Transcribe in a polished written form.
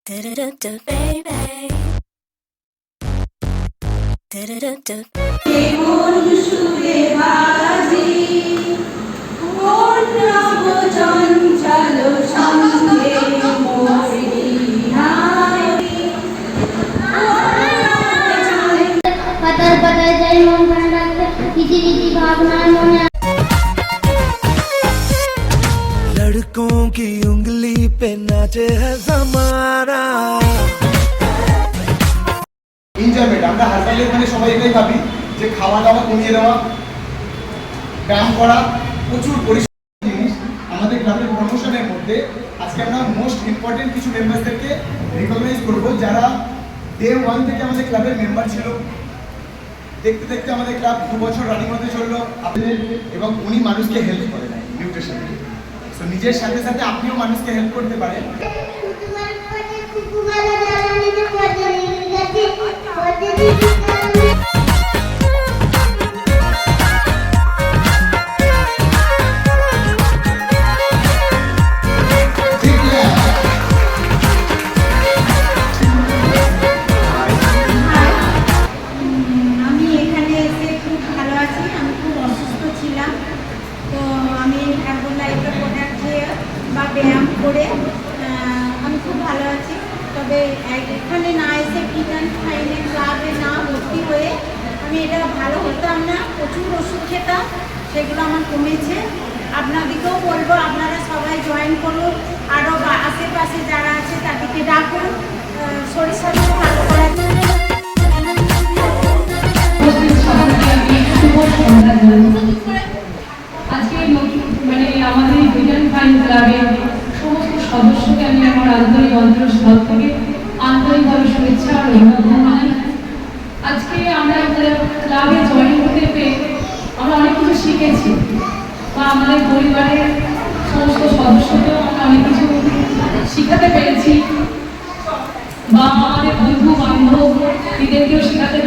Do-do-do-do, baby. Do-do-do-do. लड़कों की उंगली पे नाचे है जमाना। এনজয়মেন্ট আমরা হাসপাতালে মানে সবাই এটাই ভাবি যে খাওয়া দাওয়া কমিয়ে দেওয়া, ব্যায়াম করা, প্রচুর পরিশ্রম জিনিস। আমাদের ক্লাবের প্রমোশনের মধ্যে আজকে আমরা মোস্ট ইম্পর্টেন্ট কিছু মেম্বারদেরকে রিকগনাইজ করব যারা ডে 1 থেকে আমাদের ক্লাবের মেম্বার ছিল। দেখতে দেখতে আমাদের ক্লাব 2 বছর রানিং হতে চললো আপনাদের, এবং উনি মানুষকে হেল্প করে দেয় নিউট্রিশন। সো নিজের সাথে সাথে আপনিও মানুষকে হেল্প করতে পারেন। ব্যায়াম করে আমি খুব ভালো আছি। তবে এখানে না এসে ফিট ফাইনে ক্লাবে না ভর্তি হয়ে আমি এটা ভালো হতাম না, প্রচুর ওষুধ খেতাম, সেগুলো আমার কমেছে। আপনাদেরকেও বলবো আপনারা সবাই জয়েন করুন, আরও আশেপাশে যারা আছে তাদেরকে ডাকুন শরীর স্বাস্থ্য ভালো করার জন্য। আজকে মানে আমাদের ভিজন ফাইন ক্লাবের সমস্ত সদস্যকে আমি আমার আন্তরিক অন্তরস্থল থেকে আন্তরিকভাবে শুভেচ্ছা আর অভিনন্দন জানাই। আজকে আমরা ক্লাবে জয়েন করতে পেরে আমরা অনেক কিছু শিখেছি, বা আমাদের পরিবারের সমস্ত সদস্যকেও আমরা অনেক কিছু শিখাতে পেরেছি, বা আমাদের বন্ধু বান্ধব এদেরকেও শেখাতে